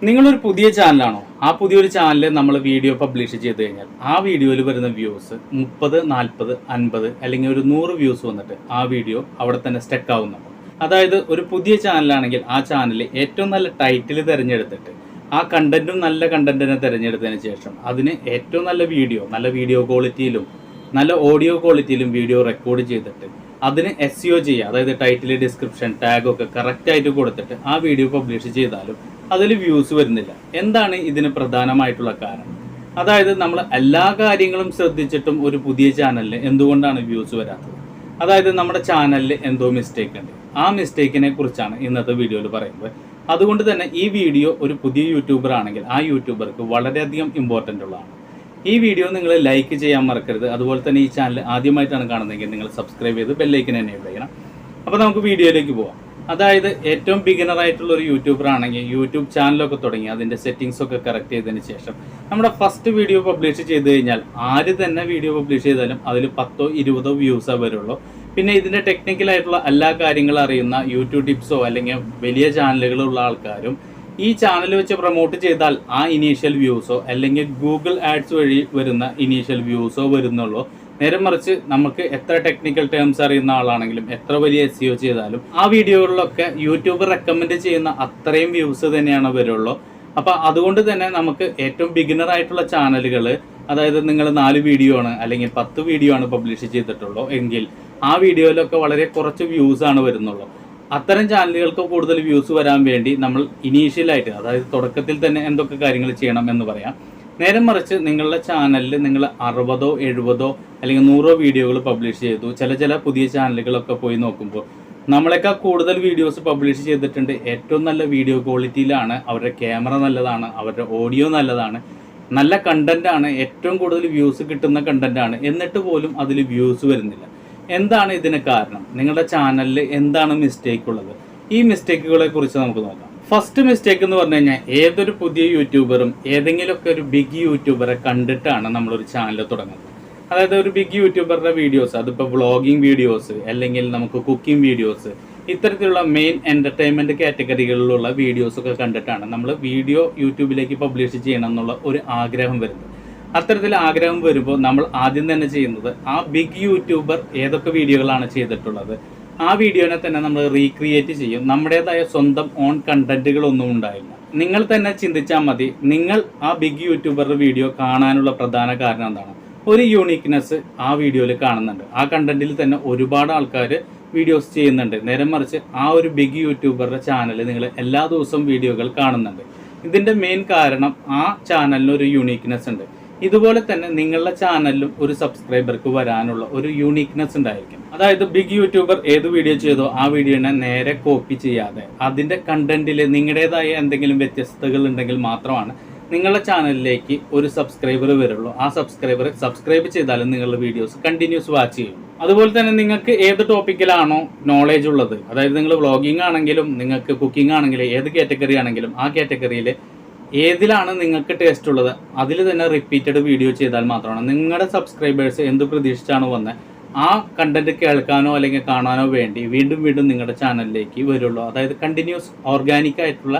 നിങ്ങളൊരു പുതിയ ചാനലാണോ? ആ പുതിയൊരു ചാനലിൽ നമ്മൾ വീഡിയോ പബ്ലിഷ് ചെയ്ത് കഴിഞ്ഞാൽ ആ വീഡിയോയിൽ വരുന്ന വ്യൂസ് 30, 40, 50 അല്ലെങ്കിൽ ഒരു 100 വ്യൂസ് വന്നിട്ട് ആ വീഡിയോ അവിടെ തന്നെ സ്റ്റക്ക് ആവുന്നുണ്ട്. അതായത് ഒരു പുതിയ ചാനലാണെങ്കിൽ ആ ചാനലിൽ ഏറ്റവും നല്ല ടൈറ്റിൽ തിരഞ്ഞെടുത്തിട്ട് ആ കണ്ടന്റും നല്ല കണ്ടന്റിനെ തിരഞ്ഞെടുത്തതിന് ശേഷം അതിന് ഏറ്റവും നല്ല വീഡിയോ ക്വാളിറ്റിയിലും നല്ല ഓഡിയോ ക്വാളിറ്റിയിലും വീഡിയോ റെക്കോർഡ് ചെയ്തിട്ട് അതിന് SEO ചെയ്യുക. അതായത് ടൈറ്റിൽ, ഡിസ്ക്രിപ്ഷൻ, ടാഗൊക്കെ കറക്റ്റായിട്ട് കൊടുത്തിട്ട് ആ വീഡിയോ പബ്ലിഷ് ചെയ്താലും അതിൽ വ്യൂസ് വരുന്നില്ല. എന്താണ് ഇതിന് പ്രധാനമായിട്ടുള്ള കാരണം? അതായത് നമ്മൾ എല്ലാ കാര്യങ്ങളും ശ്രദ്ധിച്ചിട്ടും ഒരു പുതിയ ചാനലിൽ എന്തുകൊണ്ടാണ് വ്യൂസ് വരാത്തത്? അതായത് നമ്മുടെ ചാനലിൽ എന്തോ മിസ്റ്റേക്ക് ഉണ്ട്. ആ മിസ്റ്റേക്കിനെ കുറിച്ചാണ് ഇന്നത്തെ വീഡിയോയിൽ പറയുന്നത്. അതുകൊണ്ട് തന്നെ ഈ വീഡിയോ ഒരു പുതിയ യൂട്യൂബർ ആണെങ്കിൽ ആ യൂട്യൂബർക്ക് വളരെയധികം ഇമ്പോർട്ടൻ്റ് ഉള്ളതാണ്. ഈ വീഡിയോ നിങ്ങൾ ലൈക്ക് ചെയ്യാൻ മറക്കരുത്. അതുപോലെ തന്നെ ഈ ചാനൽ ആദ്യമായിട്ടാണ് കാണുന്നതെങ്കിൽ നിങ്ങൾ സബ്സ്ക്രൈബ് ചെയ്ത് ബെല്ലൈക്കൻ എനേബിൾ ചെയ്യണം. അപ്പോൾ നമുക്ക് വീഡിയോയിലേക്ക് പോകാം. അതായത് ഏറ്റവും ബിഗിനർ ആയിട്ടുള്ള ഒരു യൂട്യൂബർ ആണെങ്കിൽ യൂട്യൂബ് ചാനലൊക്കെ തുടങ്ങി അതിൻ്റെ സെറ്റിങ്സൊക്കെ കറക്റ്റ് ചെയ്തതിന് ശേഷം നമ്മുടെ ഫസ്റ്റ് വീഡിയോ പബ്ലിഷ് ചെയ്ത് കഴിഞ്ഞാൽ ആര് തന്നെ വീഡിയോ പബ്ലിഷ് ചെയ്താലും അതിൽ 10, 20 വ്യൂസേ വരുള്ളൂ. പിന്നെ ഇതിൻ്റെ ടെക്നിക്കലായിട്ടുള്ള എല്ലാ കാര്യങ്ങളും അറിയുന്ന യൂട്യൂബ് ടിപ്സോ അല്ലെങ്കിൽ വലിയ ചാനലുകളുള്ള ആൾക്കാരും ഈ ചാനൽ വെച്ച് പ്രൊമോട്ട് ചെയ്താൽ ആ ഇനീഷ്യൽ വ്യൂസോ അല്ലെങ്കിൽ ഗൂഗിൾ ആഡ്സ് വഴി വരുന്ന ഇനീഷ്യൽ വ്യൂസോ വരുന്നുള്ളൂ. നേരെ മറിച്ച് നമുക്ക് എത്ര ടെക്നിക്കൽ ടേംസ് അറിയുന്ന ആളാണെങ്കിലും എത്ര വലിയ SEO ചെയ്താലും ആ വീഡിയോകളിലൊക്കെ യൂട്യൂബ് റെക്കമെൻഡ് ചെയ്യുന്ന അത്രയും വ്യൂസ് തന്നെയാണ് വരുള്ളൂ. അപ്പോൾ അതുകൊണ്ട് തന്നെ നമുക്ക് ഏറ്റവും ബിഗിനർ ആയിട്ടുള്ള ചാനലുകൾ, അതായത് നിങ്ങൾ 4 വീഡിയോ ആണ് അല്ലെങ്കിൽ 10 വീഡിയോ ആണ് പബ്ലിഷ് ചെയ്തിട്ടുള്ളൂ എങ്കിൽ ആ വീഡിയോയിലൊക്കെ വളരെ കുറച്ച് വ്യൂസ് ആണ് വരുന്നുള്ളൂ. അത്തരം ചാനലുകൾക്ക് കൂടുതൽ വ്യൂസ് വരാൻ വേണ്ടി നമ്മൾ ഇനീഷ്യലായിട്ട്, അതായത് തുടക്കത്തിൽ തന്നെ എന്തൊക്കെ കാര്യങ്ങൾ ചെയ്യണം എന്ന് പറയാം. നേരെ മറിച്ച് നിങ്ങളുടെ ചാനലിൽ നിങ്ങൾ 60, 70 അല്ലെങ്കിൽ 100 വീഡിയോകൾ പബ്ലിഷ് ചെയ്തു. ചില പുതിയ ചാനലുകളൊക്കെ പോയി നോക്കുമ്പോൾ നമ്മളെക്കാൾ കൂടുതൽ വീഡിയോസ് പബ്ലിഷ് ചെയ്തിട്ടുണ്ട്. ഏറ്റവും നല്ല വീഡിയോ ക്വാളിറ്റിയിലാണ്, അവരുടെ ക്യാമറ നല്ലതാണ്, അവരുടെ ഓഡിയോ നല്ലതാണ്, നല്ല കണ്ടന്റാണ്, ഏറ്റവും കൂടുതൽ വ്യൂസ് കിട്ടുന്ന കണ്ടന്റാണ്. എന്നിട്ട് പോലും അതിൽ വ്യൂസ് വരുന്നില്ല. എന്താണ് ഇതിന് കാരണം? നിങ്ങളുടെ ചാനലിൽ എന്താണ് മിസ്റ്റേക്ക് ഉള്ളത്? ഈ മിസ്റ്റേക്കുകളെ കുറിച്ച് നമുക്ക് നോക്കാം. ഫസ്റ്റ് മിസ്റ്റേക്ക് എന്ന് പറഞ്ഞു കഴിഞ്ഞാൽ ഏതൊരു പുതിയ യൂട്യൂബറും ഏതെങ്കിലുമൊക്കെ ഒരു ബിഗ് യൂട്യൂബറെ കണ്ടിട്ടാണ് നമ്മളൊരു ചാനൽ തുടങ്ങുന്നത്. അതായത് ഒരു ബിഗ് യൂട്യൂബറുടെ വീഡിയോസ്, അതിപ്പോൾ വ്ളോഗിങ് വീഡിയോസ് അല്ലെങ്കിൽ നമുക്ക് കുക്കിംഗ് വീഡിയോസ്, ഇത്തരത്തിലുള്ള മെയിൻ എൻ്റർടൈൻമെൻറ്റ് കാറ്റഗറികളിലുള്ള വീഡിയോസൊക്കെ കണ്ടിട്ടാണ് നമ്മൾ വീഡിയോ യൂട്യൂബിലേക്ക് പബ്ലിഷ് ചെയ്യണം എന്നുള്ള ഒരു ആഗ്രഹം വരുന്നത്. അത്തരത്തിൽ ആഗ്രഹം വരുമ്പോൾ നമ്മൾ ആദ്യം തന്നെ ചെയ്യുന്നത് ആ ബിഗ് യൂട്യൂബർ ഏതൊക്കെ വീഡിയോകളാണ് ചെയ്തിട്ടുള്ളത് ആ വീഡിയോനെ തന്നെ നമ്മൾ റീക്രിയേറ്റ് ചെയ്യും. നമ്മുടേതായ സ്വന്തം ഓൺ കണ്ടന്റുകളൊന്നും ഉണ്ടായില്ല. നിങ്ങൾ തന്നെ ചിന്തിച്ചാൽ മതി, നിങ്ങൾ ആ ബിഗ് യൂട്യൂബറുടെ വീഡിയോ കാണാനുള്ള പ്രധാന കാരണം എന്താണ്? ഒരു യൂണീക്നെസ് ആ വീഡിയോയിൽ കാണുന്നുണ്ട്. ആ കണ്ടന്റിൽ തന്നെ ഒരുപാട് ആൾക്കാർ വീഡിയോസ് ചെയ്യുന്നുണ്ട്. നേരെ മറിച്ച് ആ ഒരു ബിഗ് യൂട്യൂബറുടെ ചാനൽ നിങ്ങൾ എല്ലാ ദിവസവും വീഡിയോകൾ കാണുന്നുണ്ട്. ഇതിൻ്റെ മെയിൻ കാരണം ആ ചാനലിന് ഒരു യൂണീക്നെസ് ഉണ്ട്. ഇതുപോലെ തന്നെ നിങ്ങളുടെ ചാനലിലും ഒരു സബ്സ്ക്രൈബർക്ക് വരാനുള്ള ഒരു യൂണീക്നെസ് ഉണ്ടായിരിക്കും. അതായത് ബിഗ് യൂട്യൂബർ ഏത് വീഡിയോ ചെയ്തോ ആ വീഡിയോനെ നേരെ കോപ്പി ചെയ്യാതെ അതിൻ്റെ കണ്ടന്റിൽ നിങ്ങളുടേതായ എന്തെങ്കിലും വ്യത്യസ്തതകൾ ഉണ്ടെങ്കിൽ മാത്രമാണ് നിങ്ങളുടെ ചാനലിലേക്ക് ഒരു സബ്സ്ക്രൈബർ വരുള്ളൂ. ആ സബ്സ്ക്രൈബർ സബ്സ്ക്രൈബ് ചെയ്താലും നിങ്ങളുടെ വീഡിയോസ് കണ്ടിന്യൂസ് വാച്ച് ചെയ്യും. അതുപോലെ തന്നെ നിങ്ങൾക്ക് ഏത് ടോപ്പിക്കിലാണോ നോളേജ് ഉള്ളത്, അതായത് നിങ്ങൾ വ്ളോഗിങ് ആണെങ്കിലും നിങ്ങൾക്ക് കുക്കിംഗ് ആണെങ്കിലും ഏത് കാറ്റഗറി ആണെങ്കിലും ആ കാറ്റഗറിയിൽ ഏതിലാണ് നിങ്ങൾക്ക് ടേസ്റ്റ് ഉള്ളത് അതിൽ തന്നെ റിപ്പീറ്റഡ് വീഡിയോ ചെയ്താൽ മാത്രമാണ് നിങ്ങളുടെ സബ്സ്ക്രൈബേഴ്സ് എന്ത് പ്രതീക്ഷിച്ചാണോ വന്നത് ആ കണ്ടന്റ് കേൾക്കാനോ അല്ലെങ്കിൽ കാണാനോ വേണ്ടി വീണ്ടും നിങ്ങളുടെ ചാനലിലേക്ക് വരുള്ളൂ. അതായത് കണ്ടിന്യൂസ് ഓർഗാനിക് ആയിട്ടുള്ള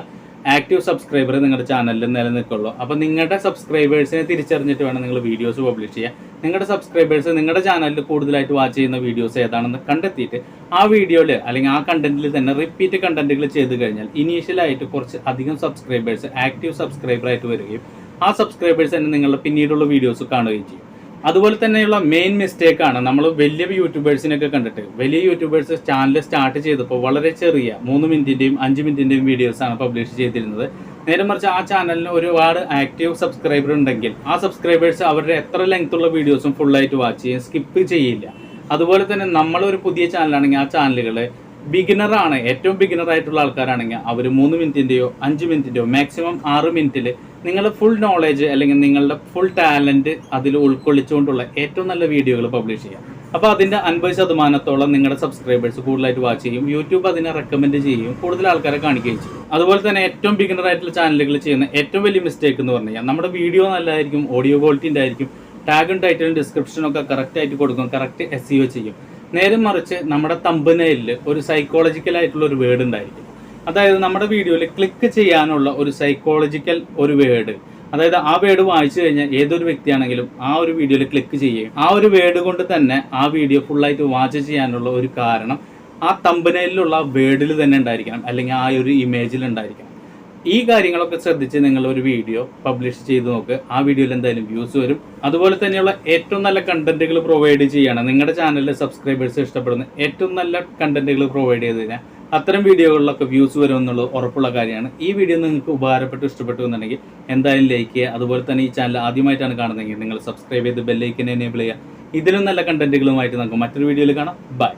ആക്റ്റീവ് സബ്സ്ക്രൈബർ നിങ്ങളുടെ ചാനലിൽ നിലനിൽക്കുള്ളൂ. അപ്പോൾ നിങ്ങളുടെ സബ്സ്ക്രൈബേഴ്സിനെ തിരിച്ചറിഞ്ഞിട്ട് വേണം നിങ്ങൾ വീഡിയോസ് പബ്ലിഷ് ചെയ്യാൻ. നിങ്ങളുടെ സബ്സ്ക്രൈബേഴ്സ് നിങ്ങളുടെ ചാനലിൽ കൂടുതലായിട്ട് വാച്ച് ചെയ്യുന്ന വീഡിയോസ് ഏതാണെന്ന് കണ്ടെത്തിയിട്ട് ആ വീഡിയോയിൽ അല്ലെങ്കിൽ ആ കണ്ടന്റിൽ തന്നെ റിപ്പീറ്റ് കണ്ടന്റുകൾ ചെയ്ത് കഴിഞ്ഞാൽ ഇനീഷ്യലായിട്ട് കുറച്ച് അധികം സബ്സ്ക്രൈബേഴ്സ് ആക്റ്റീവ് സബ്സ്ക്രൈബറായിട്ട് വരികയും ആ സബ്സ്ക്രൈബേഴ്സ് തന്നെ നിങ്ങളുടെ പിന്നീടുള്ള വീഡിയോസ് കാണുകയും ചെയ്യും. അതുപോലെ തന്നെയുള്ള മെയിൻ മിസ്റ്റേക്കാണ് നമ്മൾ വലിയ യൂട്യൂബേഴ്സിനൊക്കെ കണ്ടിട്ട്, വലിയ യൂട്യൂബേഴ്സ് ചാനൽ സ്റ്റാർട്ട് ചെയ്തപ്പോൾ വളരെ ചെറിയ 3 മിനിറ്റിൻ്റെയും 5 മിനിറ്റിൻ്റെയും വീഡിയോസാണ് പബ്ലിഷ് ചെയ്തിരുന്നത്. നേരെ മറിച്ച് ആ ചാനലിന് ഒരുപാട് ആക്റ്റീവ് സബ്സ്ക്രൈബർ ഉണ്ടെങ്കിൽ ആ സബ്സ്ക്രൈബേഴ്സ് അവരുടെ എത്ര ലെങ്ത്തുള്ള വീഡിയോസും ഫുള്ളായിട്ട് വാച്ച് ചെയ്യും, സ്കിപ്പ് ചെയ്യില്ല. അതുപോലെ തന്നെ നമ്മളൊരു പുതിയ ചാനലാണെങ്കിൽ ആ ചാനലുകൾ ബിഗിനറാണ്, ഏറ്റവും ബിഗിനറായിട്ടുള്ള ആൾക്കാരാണെങ്കിൽ അവർ 3 മിനിറ്റിൻ്റെയോ 5 മിനിറ്റിൻ്റെയോ മാക്സിമം 6 മിനിറ്റിൽ നിങ്ങളുടെ ഫുൾ നോളേജ് അല്ലെങ്കിൽ നിങ്ങളുടെ ഫുൾ ടാലൻറ്റ് അതിൽ ഉൾക്കൊള്ളിച്ചുകൊണ്ടുള്ള ഏറ്റവും നല്ല വീഡിയോകൾ പബ്ലിഷ് ചെയ്യാം. അപ്പോൾ അതിൻ്റെ 50% നിങ്ങളുടെ സബ്സ്ക്രൈബേഴ്സ് കൂടുതലായിട്ട് വാച്ച് ചെയ്യും. യൂട്യൂബ് അതിനെ റെക്കമെൻഡ് ചെയ്യും, കൂടുതൽ ആൾക്കാരെ കാണിക്കുകയും ചെയ്യും. അതുപോലെ തന്നെ ഏറ്റവും ബിഗിനറായിട്ടുള്ള ചാനലുകൾ ചെയ്യുന്ന ഏറ്റവും വലിയ മിസ്റ്റേക്ക് എന്ന് പറഞ്ഞു കഴിഞ്ഞാൽ നമ്മുടെ വീഡിയോ നല്ലതായിരിക്കും, ഓഡിയോ ക്വാളിറ്റി ഉണ്ടായിരിക്കും, ടാഗും ടൈറ്റിലും ഡിസ്ക്രിപ്ഷനും ഒക്കെ കറക്റ്റായിട്ട് കൊടുക്കും, കറക്റ്റ് SEO ചെയ്യും. നേരെ മറിച്ച് നമ്മുടെ തമ്പനെയിലിൽ ഒരു സൈക്കോളജിക്കലായിട്ടുള്ള ഒരു വേർഡ് ഉണ്ടായിരിക്കും. അതായത് നമ്മുടെ വീഡിയോയിൽ ക്ലിക്ക് ചെയ്യാനുള്ള ഒരു സൈക്കോളജിക്കൽ ഒരു വേർഡ്, അതായത് ആ വേർഡ് വായിച്ചു കഴിഞ്ഞാൽ ഏതൊരു വ്യക്തിയാണെങ്കിലും ആ ഒരു വീഡിയോയിൽ ക്ലിക്ക് ചെയ്യുകയും ആ ഒരു വേർഡ് കൊണ്ട് തന്നെ ആ വീഡിയോ ഫുള്ളായിട്ട് വാച്ച് ചെയ്യാനുള്ള ഒരു കാരണം ആ തമ്പനയിലുള്ള വേർഡിൽ തന്നെ ഉണ്ടായിരിക്കണം, അല്ലെങ്കിൽ ആ ഒരു ഇമേജിൽ ഉണ്ടായിരിക്കണം. ഈ കാര്യങ്ങളൊക്കെ ശ്രദ്ധിച്ച് നിങ്ങൾ ഒരു വീഡിയോ പബ്ലിഷ് ചെയ്ത് നോക്ക്. ആ വീഡിയോയിൽ എന്തായാലും വ്യൂസ് വരും. അതുപോലെ തന്നെയുള്ള ഏറ്റവും നല്ല കണ്ടന്റുകൾ പ്രൊവൈഡ് ചെയ്യണം. നിങ്ങളുടെ ചാനലിലെ സബ്സ്ക്രൈബേഴ്സ് ഇഷ്ടപ്പെടുന്ന ഏറ്റവും നല്ല കണ്ടന്റുകൾ പ്രൊവൈഡ് ചെയ്ത് കഴിഞ്ഞാൽ അത്തരം വീഡിയോകളിലൊക്കെ വ്യൂസ് വരും എന്നുള്ളത് ഉറപ്പുള്ള കാര്യമാണ്. ഈ വീഡിയോ നിങ്ങൾക്ക് ഉപകാരപ്പെട്ടു ഇഷ്ടപ്പെട്ടു എന്നുണ്ടെങ്കിൽ എന്തായാലും ലൈക്ക് ചെയ്യുക. അതുപോലെ തന്നെ ഈ ചാനൽ ആദ്യമായിട്ടാണ് കാണുന്നതെങ്കിൽ നിങ്ങൾ സബ്സ്ക്രൈബ് ചെയ്ത് ബെല്ലൈക്കൻ എനേബിൾ ചെയ്യുക. ഇതിലും നല്ല കണ്ടന്റുകളുമായിട്ട് നമുക്ക് മറ്റൊരു വീഡിയോയിൽ കാണാം. ബൈ.